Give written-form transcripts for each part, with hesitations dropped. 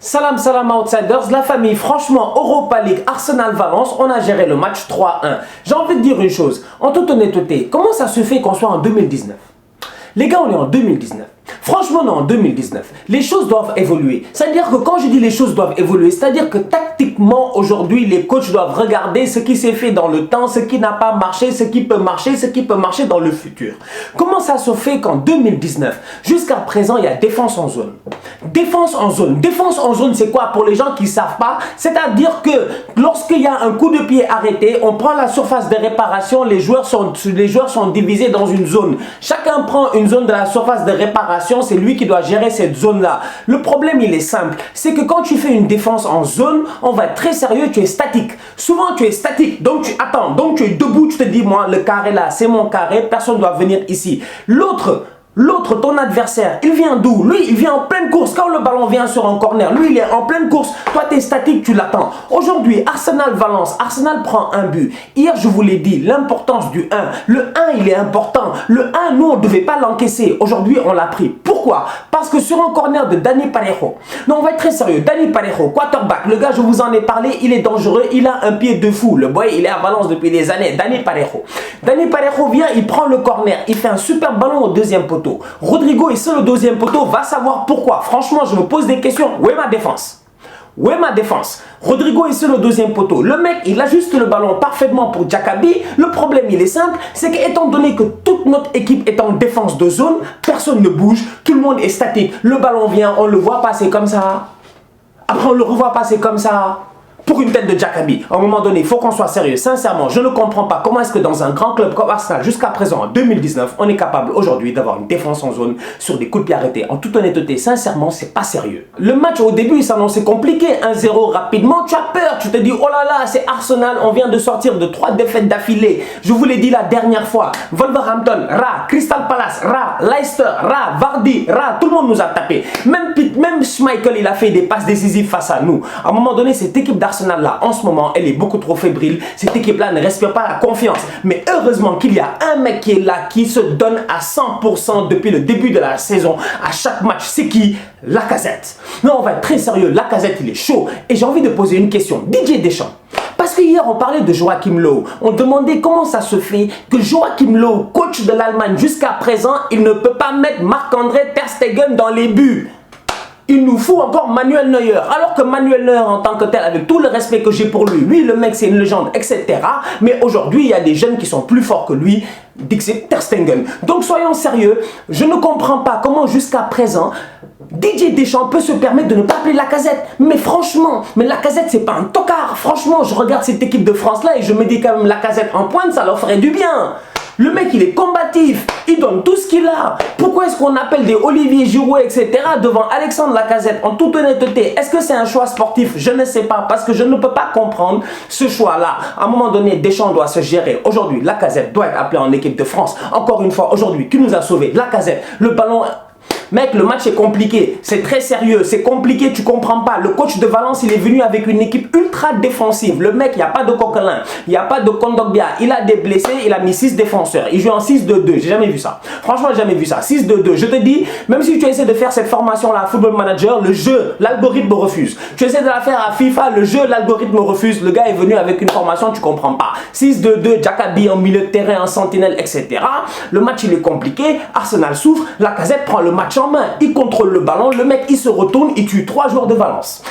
Salam salam outsiders, la famille, franchement, Europa League, Arsenal-Valence, on a géré le match 3-1. J'ai envie de dire une chose, en toute honnêteté, comment ça se fait qu'on soit en 2019? Les gars, on est en 2019. Franchement, non, en 2019, les choses doivent évoluer. C'est-à-dire que quand je dis les choses doivent évoluer, c'est-à-dire que tactiquement, aujourd'hui, les coachs doivent regarder ce qui s'est fait dans le temps, ce qui n'a pas marché, ce qui peut marcher dans le futur. Comment ça se fait qu'en 2019, jusqu'à présent, il y a défense en zone? Défense en zone. Défense en zone, c'est quoi pour les gens qui ne savent pas? C'est-à-dire que lorsqu'il y a un coup de pied arrêté, on prend la surface de réparation, les joueurs sont divisés dans une zone. Chacun prend une zone de la surface de réparation. C'est lui qui doit gérer cette zone-là. Le problème, il est simple. C'est que quand tu fais une défense en zone, on va être très sérieux, tu es statique. Souvent, tu es statique. Donc, tu attends. Donc, tu es debout, tu te dis, moi, le carré là, c'est mon carré. Personne ne doit venir ici. L'autre, ton adversaire, il vient d'où? Lui, il vient en pleine course. Quand le ballon vient sur un corner, lui, il est en pleine course. Toi, tu es statique, tu l'attends. Aujourd'hui, Arsenal-Valence, Arsenal prend un but. Hier, je vous l'ai dit, l'importance du 1. Le 1, il est important. Le 1, nous, on ne devait pas l'encaisser. Aujourd'hui, on l'a pris. Pourquoi? Parce que sur un corner de Dani Parejo, non, on va être très sérieux. Dani Parejo, quarterback, le gars, je vous en ai parlé, il est dangereux. Il a un pied de fou. Le boy, il est à Valence depuis des années. Dani Parejo vient, il prend le corner. Il fait un super ballon au deuxième poteau. Rodrigo est seul au deuxième poteau, va savoir pourquoi. Franchement, je me pose des questions. Où est ma défense? Où est ma défense? Rodrigo est seul au deuxième poteau. Le mec, il ajuste le ballon parfaitement pour Diakabi. Le problème, il est simple, c'est qu'étant donné que toute notre équipe est en défense de zone, personne ne bouge, tout le monde est statique. Le ballon vient, on le voit passer comme ça. Après, on le revoit passer comme ça. Pour une tête de Diakabi, à un moment donné, il faut qu'on soit sérieux. Sincèrement, je ne comprends pas comment est-ce que dans un grand club comme Arsenal, jusqu'à présent, en 2019, on est capable aujourd'hui d'avoir une défense en zone sur des coups de pied arrêtés. En toute honnêteté, sincèrement, c'est pas sérieux. Le match au début, il s'annonçait compliqué. 1-0 rapidement, tu as peur. Tu te dis, oh là là, c'est Arsenal, on vient de sortir de 3 défaites d'affilée. Je vous l'ai dit la dernière fois. Wolverhampton, Ra, Crystal Palace, Ra, Leicester, Ra, Vardy, Ra, tout le monde nous a tapé. Même Schmeichel, il a fait des passes décisives face à nous. À un moment donné, cette équipe d'Arsenal là, en ce moment, elle est beaucoup trop fébrile. Cette équipe-là ne respire pas la confiance. Mais heureusement qu'il y a un mec qui est là, qui se donne à 100% depuis le début de la saison, à chaque match. C'est qui? Lacazette. Non, on va être très sérieux. Lacazette, il est chaud. Et j'ai envie de poser une question. Didier Deschamps. Parce que hier, on parlait de Joachim Löw. On demandait comment ça se fait que Joachim Löw, coach de l'Allemagne, jusqu'à présent, il ne peut pas mettre Marc-André Ter Stegen dans les buts. Il nous faut encore Manuel Neuer. Alors que Manuel Neuer en tant que tel, avec tout le respect que j'ai pour lui, lui le mec c'est une légende, etc. Mais aujourd'hui, il y a des jeunes qui sont plus forts que lui, Dixit Ter Stegen. Donc soyons sérieux, je ne comprends pas comment jusqu'à présent, Didier Deschamps peut se permettre de ne pas appeler Lacazette. Mais franchement, Lacazette c'est pas un tocard. Franchement, je regarde cette équipe de France là et je me dis quand même Lacazette en pointe, ça leur ferait du bien. Le mec, il est combatif, il donne tout ce qu'il a. Pourquoi est-ce qu'on appelle des Olivier Giroud, etc. devant Alexandre Lacazette? En toute honnêteté, est-ce que c'est un choix sportif? Je ne sais pas, parce que je ne peux pas comprendre ce choix-là. À un moment donné, Deschamps doit se gérer. Aujourd'hui, Lacazette doit être appelé en équipe de France. Encore une fois, aujourd'hui, qui nous a sauvés? Lacazette, le ballon... Mec, le match est compliqué, c'est très sérieux, c'est compliqué, tu comprends pas. Le coach de Valence, il est venu avec une équipe ultra défensive. Le mec, il n'y a pas de Coquelin, il n'y a pas de Kondogbia. Il a des blessés, il a mis 6 défenseurs. Il joue en 6-2-2, j'ai jamais vu ça. Franchement, j'ai jamais vu ça. 6-2-2, je te dis, même si tu essaies de faire cette formation-là à Football Manager, le jeu, l'algorithme refuse. Tu essaies de la faire à FIFA, le jeu, l'algorithme refuse. Le gars est venu avec une formation, tu comprends pas. 6-2-2, Diakabi en milieu de terrain, en sentinelle, etc. Le match, il est compliqué. Arsenal souffre, Lacazette prend le match en main, il contrôle le ballon, le mec il se retourne, il tue 3 joueurs de Valence.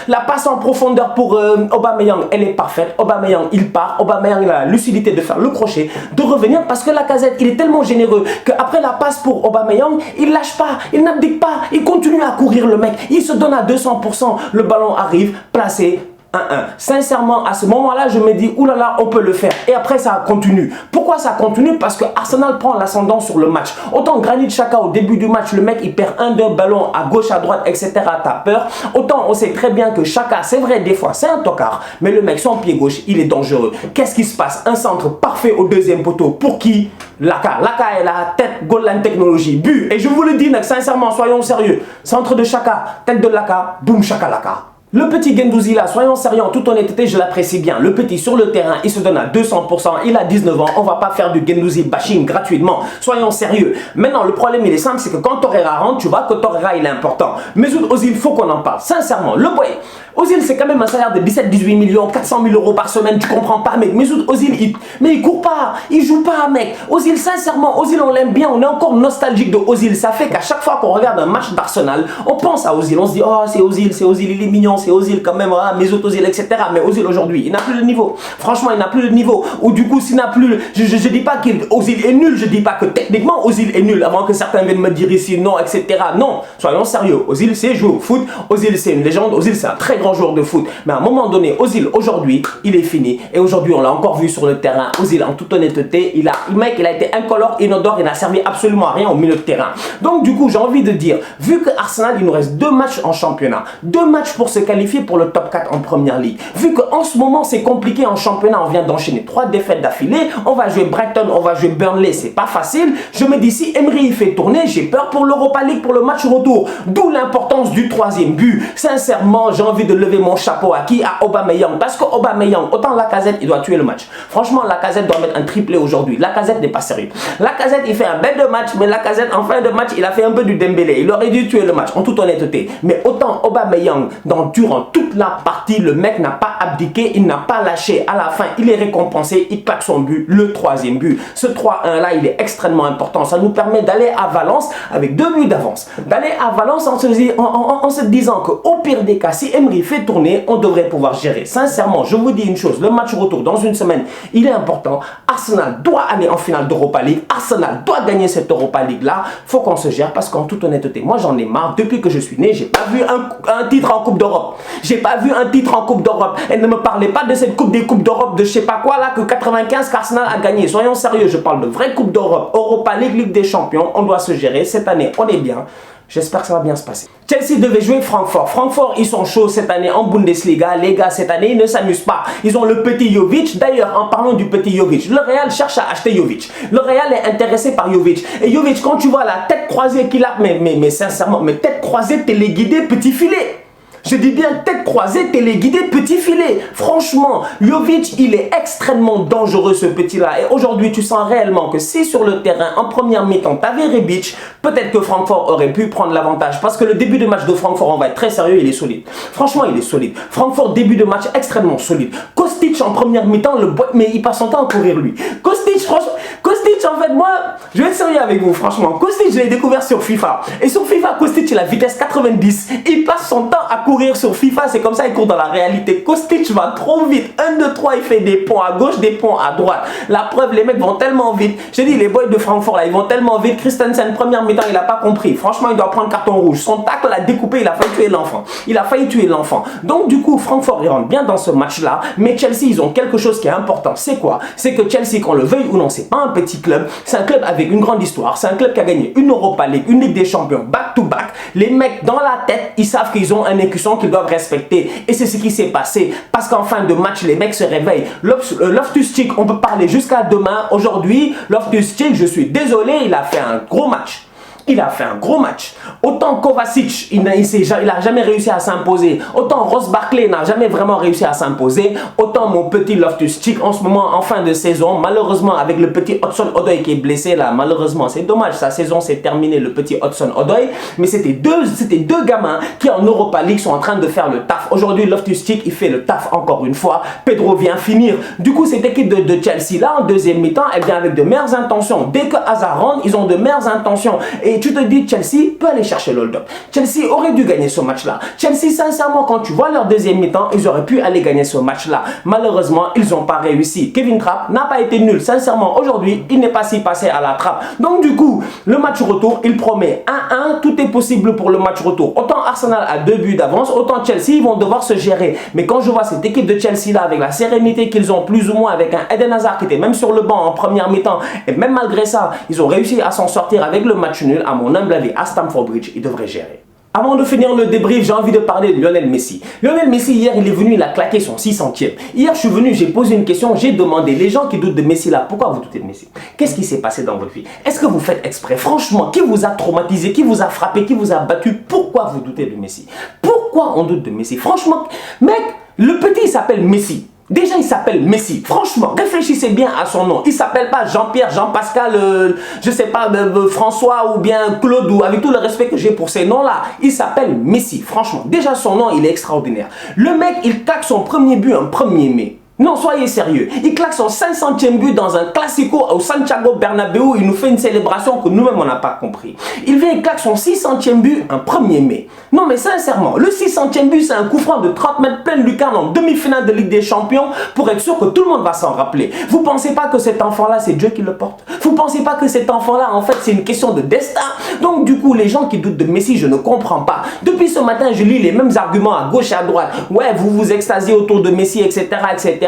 La passe en profondeur pour Aubameyang, elle est parfaite. Aubameyang il part, Aubameyang il a la lucidité de faire le crochet, de revenir parce que Lacazette il est tellement généreux qu'après la passe pour Aubameyang, il lâche pas, il n'abdique pas, il continue à courir le mec, il se donne à 200%, le ballon arrive, placé. 1-1. Sincèrement, à ce moment-là, je me dis, oulala, on peut le faire. Et après, ça continue. Pourquoi ça continue? Parce que Arsenal prend l'ascendant sur le match. Autant Granit Xhaka, au début du match, le mec, il perd 1-2 ballons à gauche, à droite, etc. T'as peur. Autant on sait très bien que Xhaka, c'est vrai, des fois, c'est un tocard. Mais le mec, son pied gauche, il est dangereux. Qu'est-ce qui se passe? Un centre parfait au deuxième poteau. Pour qui? Laka est la tête, goal line technologie, but. Et je vous le dis, sincèrement, soyons sérieux. Centre de Xhaka, tête de Laka, boum, Xhaka Laka. Le petit Guendouzi là, soyons sérieux, en toute honnêteté, je l'apprécie bien. Le petit sur le terrain, il se donne à 200%, il a 19 ans, on va pas faire du Guendouzi bashing gratuitement. Soyons sérieux. Maintenant, le problème il est simple, c'est que quand Torreira rentre, tu vois que Torreira il est important. Mesut Ozil, il faut qu'on en parle. Sincèrement, le boy, Ozil c'est quand même un salaire de 17-18 millions, 400 000 euros par semaine, tu comprends pas mec. Mesut Ozil, mais il court pas, il joue pas mec. Ozil, sincèrement, Ozil on l'aime bien, on est encore nostalgique de Ozil. Ça fait qu'à chaque fois qu'on regarde un match d'Arsenal, on pense à Ozil, on se dit oh c'est Ozil, il est mignon, c'est Ozil quand même, ah, Mesut Ozil, etc. Mais Ozil aujourd'hui, il n'a plus de niveau. Franchement, il n'a plus de niveau. Ou du coup, s'il n'a plus, je dis pas qu'Ozil est nul, je dis pas que techniquement Ozil est nul, avant que certains viennent me dire ici non, etc. Non, soyons sérieux. Ozil sait jouer au foot, Ozil c'est une légende, Ozil c'est un très grand joueur de foot. Mais à un moment donné, Ozil aujourd'hui, il est fini. Et aujourd'hui, on l'a encore vu sur le terrain. Ozil, en toute honnêteté, il a été incolore, inodore, il n'a servi absolument à rien au milieu de terrain. Donc du coup, j'ai envie de dire, vu que Arsenal, il nous reste 2 matchs en championnat, 2 matchs pour se qualifier pour le top 4 en première ligue. Vu qu'en ce moment, c'est compliqué en championnat, on vient d'enchaîner 3 défaites d'affilée, on va jouer Brighton, on va jouer Burnley, c'est pas facile. Je me dis, si Emery il fait tourner, j'ai peur pour l'Europa League, pour le match retour. D'où l'importance du 3e but. Sincèrement, j'ai envie de lever mon chapeau à qui? À Aubameyang. Parce que Aubameyang, autant Lacazette, il doit tuer le match. Franchement, Lacazette doit mettre un triplé aujourd'hui. Lacazette n'est pas sérieux. Lacazette, il fait un bel de match, mais Lacazette, en fin de match, il a fait un peu du Dembélé. Il aurait dû tuer le match, en toute honnêteté. Mais autant Aubameyang, durant toute la partie, le mec n'a pas abdiqué, il n'a pas lâché. À la fin, il est récompensé, il claque son but, le 3e but. Ce 3-1 là, il est extrêmement important. Ça nous permet d'aller à Valence avec 2 buts d'avance. D'aller à Valence en se disant qu'au pire des cas, si Emery fait tourner, on devrait pouvoir gérer. Sincèrement, je vous dis une chose, le match retour dans une semaine, il est important. Arsenal doit aller en finale d'Europa League. Arsenal doit gagner cette Europa League là. Faut qu'on se gère parce qu'en toute honnêteté, moi j'en ai marre. Depuis que je suis né, j'ai pas vu un titre en Coupe d'Europe. J'ai pas vu un titre en Coupe d'Europe. Et ne me parlez pas de cette Coupe des Coupes d'Europe de je sais pas quoi là que 95 qu'Arsenal a gagné. Soyons sérieux, je parle de vraie Coupe d'Europe. Europa League, Ligue des Champions, on doit se gérer. Cette année, on est bien. J'espère que ça va bien se passer. Chelsea devait jouer Francfort. Francfort, ils sont chauds cette année en Bundesliga. Les gars, cette année, ils ne s'amusent pas. Ils ont le petit Jovic. D'ailleurs, en parlant du petit Jovic, le Real cherche à acheter Jovic. Le Real est intéressé par Jovic. Et Jovic, quand tu vois la tête croisée qu'il a, mais sincèrement, mais tête croisée, téléguidée, petit filet. Je dis bien tête croisée, téléguidé, petit filet. Franchement, Jovic, il est extrêmement dangereux ce petit-là. Et aujourd'hui, tu sens réellement que si sur le terrain, en première mi-temps, tu avais Rebic, peut-être que Francfort aurait pu prendre l'avantage. Parce que le début de match de Francfort, on va être très sérieux, il est solide. Franchement, il est solide. Francfort, début de match extrêmement solide. Kostic en première mi-temps, mais il passe son temps à courir lui. Kostic, franchement, Kostic, en fait, moi, je vais être sérieux avec vous, franchement. Kostic, je l'ai découvert sur FIFA. Et sur FIFA, Kostic, il a vitesse 90. Il passe son temps à courir sur FIFA, c'est comme ça, il court dans la réalité. Kostic va trop vite. 1, 2, 3, il fait des ponts à gauche, des ponts à droite. La preuve, les mecs vont tellement vite. J'ai dit, les boys de Francfort, là, ils vont tellement vite. Christensen, première mi-temps, il n'a pas compris. Franchement, il doit prendre carton rouge. Son tacle l'a découpé, il a failli tuer l'enfant. Il a failli tuer l'enfant. Donc, du coup, Francfort, il rentre bien dans ce match-là. Mais Chelsea, ils ont quelque chose qui est important. C'est quoi? C'est que Chelsea, qu'on le veuille ou non, c'est pas un petit club. C'est un club avec une grande histoire. C'est un club qui a gagné une Europa League, une Ligue des Champions, back-to-back. Les mecs, dans la tête, ils savent qu'ils ont un écusson qu'ils doivent respecter. Et c'est ce qui s'est passé. Parce qu'en fin de match, les mecs se réveillent. Loftus-Cheek, on peut parler jusqu'à demain. Aujourd'hui, Loftus-Cheek, je suis désolé, il a fait un gros match. Il a fait un gros match. Autant Kovacic, il n'a jamais réussi à s'imposer. Autant Ross Barkley n'a jamais vraiment réussi à s'imposer. Autant mon petit Loftus-Cheek, en ce moment, en fin de saison, malheureusement, avec le petit Hudson-Odoi qui est blessé là, malheureusement, c'est dommage, sa saison s'est terminée, le petit Hudson-Odoi. Mais c'était deux gamins qui, en Europa League, sont en train de faire le taf. Aujourd'hui, Loftus-Cheek, il fait le taf encore une fois. Pedro vient finir. Du coup, cette équipe de Chelsea, là, en deuxième mi-temps, elle vient avec de meilleures intentions. Dès que Hazard rentre, ils ont de meilleures intentions. Et tu te dis, Chelsea peut aller chercher l'hold-up. Chelsea aurait dû gagner ce match-là. Chelsea, sincèrement, quand tu vois leur deuxième mi-temps, ils auraient pu aller gagner ce match-là. Malheureusement, ils n'ont pas réussi. Kevin Trapp n'a pas été nul. Sincèrement, aujourd'hui, il n'est pas si passé à la trappe. Donc, du coup, le match retour, il promet 1-1. Tout est possible pour le match retour. Autant Arsenal a 2 buts d'avance, autant Chelsea, ils vont devoir se gérer. Mais quand je vois cette équipe de Chelsea-là, avec la sérénité qu'ils ont plus ou moins, avec un Eden Hazard qui était même sur le banc en première mi-temps, et même malgré ça, ils ont réussi à s'en sortir avec le match nul, à mon humble avis, à Stamford Bridge, ils devraient gérer. Avant de finir le débrief, j'ai envie de parler de Lionel Messi. Lionel Messi, hier, il est venu, il a claqué son 600e. Hier, je suis venu, j'ai posé une question, j'ai demandé, les gens qui doutent de Messi là, pourquoi vous doutez de Messi? Qu'est-ce qui s'est passé dans votre vie? Est-ce que vous faites exprès? Franchement, qui vous a traumatisé, qui vous a frappé, qui vous a battu? Pourquoi vous doutez de Messi? Pourquoi on doute de Messi? Franchement, mec, le petit, il s'appelle Messi. Déjà, il s'appelle Messi. Franchement, réfléchissez bien à son nom. Il ne s'appelle pas Jean-Pierre, Jean-Pascal, je sais pas, François ou bien Claude, ou avec tout le respect que j'ai pour ces noms-là. Il s'appelle Messi. Franchement, déjà son nom, il est extraordinaire. Le mec, il claque son premier but un 1er mai. Non, soyez sérieux. Il claque son 500e but dans un classico au Santiago Bernabéu. Il nous fait une célébration que nous-mêmes, on n'a pas compris. Il vient, il claque son 600e but un 1er mai. Non, mais sincèrement, le 600e but, c'est un coup franc de 30 mètres plein lucarne en demi-finale de Ligue des Champions pour être sûr que tout le monde va s'en rappeler. Vous ne pensez pas que cet enfant-là, c'est Dieu qui le porte? Vous ne pensez pas que cet enfant-là, en fait, c'est une question de destin? Donc, du coup, les gens qui doutent de Messi, je ne comprends pas. Depuis ce matin, je lis les mêmes arguments à gauche et à droite. Ouais, vous vous extasiez autour de Messi, etc., etc.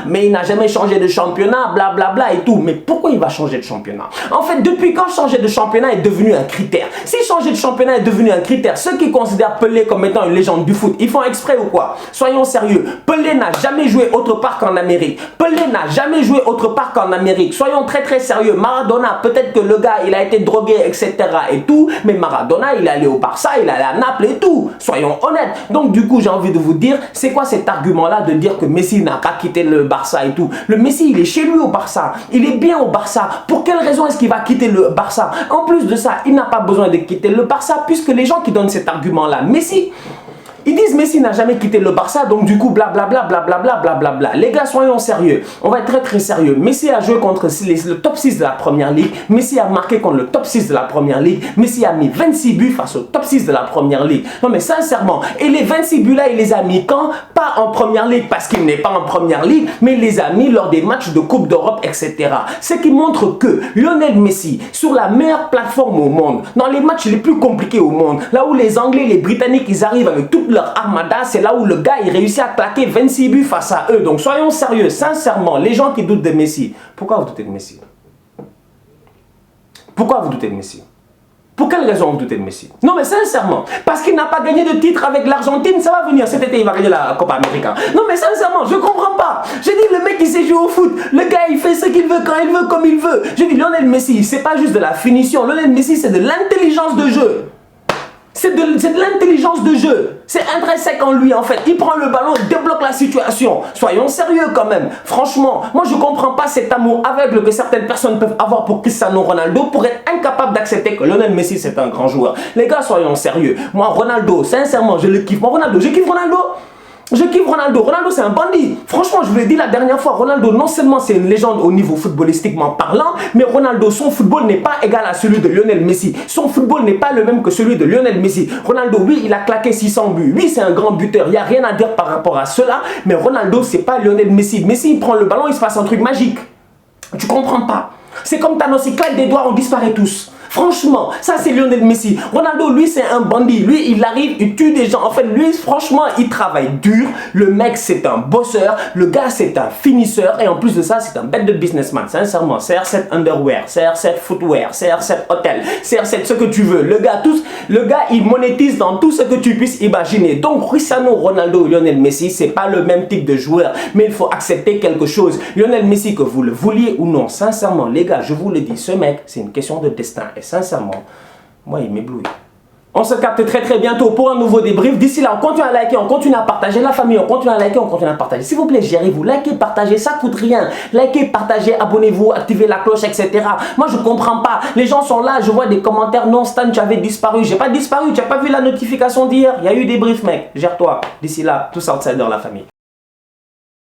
Mais il n'a jamais changé de championnat, blablabla bla, bla et tout. Mais pourquoi il va changer de championnat? En fait, depuis quand changer de championnat est devenu un critère? Si changer de championnat est devenu un critère, ceux qui considèrent Pelé comme étant une légende du foot, ils font exprès ou quoi? Soyons sérieux. Pelé n'a jamais joué autre part qu'en Amérique. Pelé n'a jamais joué autre part qu'en Amérique. Soyons très très sérieux. Maradona, peut-être que le gars, il a été drogué, etc. et tout. Mais Maradona, il est allé au Barça, il est allé à Naples et tout. Soyons honnêtes. Donc du coup, j'ai envie de vous dire, c'est quoi cet argument-là de dire que Messi n'a pas quitté le Barça et tout? Le Messi, il est chez lui au Barça. Il est bien au Barça. Pour quelle raison est-ce qu'il va quitter le Barça? En plus de ça, il n'a pas besoin de quitter le Barça puisque les gens qui donnent cet argument-là, Messi, ils disent Messi n'a jamais quitté le Barça, donc du coup blablabla blablabla blablabla. Les gars, soyons sérieux. On va être très très sérieux. Messi a joué contre le top 6 de la première ligue. Messi a marqué contre le top 6 de la première ligue. Messi a mis 26 buts face au top 6 de la première ligue. Non mais sincèrement, et les 26 buts là, il les a mis quand? Pas en première ligue parce qu'il n'est pas en première ligue, mais il les a mis lors des matchs de Coupe d'Europe, etc. Ce qui montre que Lionel Messi, sur la meilleure plateforme au monde, dans les matchs les plus compliqués au monde, là où les Anglais, les Britanniques, ils arrivent avec toute leur armada, c'est là où le gars il réussit à claquer 26 buts face à eux. Donc soyons sérieux, sincèrement, les gens qui doutent de Messi, pourquoi vous doutez de Messi? Pourquoi vous doutez de Messi? Pour quelle raison vous doutez de Messi? Non mais sincèrement, parce qu'il n'a pas gagné de titre avec l'Argentine, ça va venir, cet été il va gagner la Copa América. Non mais sincèrement, je comprends pas. J'ai dit le mec il sait jouer au foot, le gars il fait ce qu'il veut, quand il veut, comme il veut. J'ai dit Lionel Messi, c'est pas juste de la finition, Lionel Messi c'est de l'intelligence de jeu. C'est de l'intelligence de jeu. C'est intrinsèque en lui en fait. Il prend le ballon, il débloque la situation. Soyons sérieux quand même. Franchement, moi je ne comprends pas cet amour aveugle que certaines personnes peuvent avoir pour Cristiano Ronaldo pour être incapable d'accepter que Lionel Messi c'est un grand joueur. Les gars, soyons sérieux. Moi Ronaldo, sincèrement, je le kiffe. Moi Ronaldo, je kiffe Ronaldo. Je kiffe Ronaldo. Ronaldo, c'est un bandit. Franchement, je vous l'ai dit la dernière fois, Ronaldo, non seulement c'est une légende au niveau footballistiquement parlant, mais Ronaldo, son football n'est pas égal à celui de Lionel Messi. Son football n'est pas le même que celui de Lionel Messi. Ronaldo, oui, il a claqué 600 buts. Oui, c'est un grand buteur. Il n'y a rien à dire par rapport à cela. Mais Ronaldo, c'est pas Lionel Messi. Messi, il prend le ballon, il se passe un truc magique. Tu comprends pas? C'est comme Thanos, il claque des doigts, on disparaît tous. Franchement, ça c'est Lionel Messi. Ronaldo, lui, c'est un bandit. Lui, il arrive, il tue des gens. En fait, lui, franchement, il travaille dur. Le mec, c'est un bosseur. Le gars, c'est un finisseur. Et en plus de ça, c'est un bête de businessman. Sincèrement, CR7 Underwear, CR7 Footwear, CR7 Hotel, CR7 ce que tu veux. Le gars, il monétise dans tout ce que tu puisses imaginer. Donc, Cristiano Ronaldo et Lionel Messi, c'est pas le même type de joueur. Mais il faut accepter quelque chose. Lionel Messi, que vous le vouliez ou non, sincèrement, les gars, je vous le dis, ce mec, c'est une question de destin. Et sincèrement, moi, il m'éblouit. On se capte très très bientôt pour un nouveau débrief. D'ici là, on continue à liker, on continue à partager. La famille, on continue à liker, on continue à partager. S'il vous plaît, j'y arrive. Vous likez, partagez, ça coûte rien. Likez, partagez, abonnez-vous, activez la cloche, etc. Moi, je comprends pas. Les gens sont là, je vois des commentaires. Non, Stan, tu avais disparu. J'ai pas disparu, tu n'as pas vu la notification d'hier. Il y a eu des briefs, mec. Gère-toi. D'ici là, tous outsiders, la famille.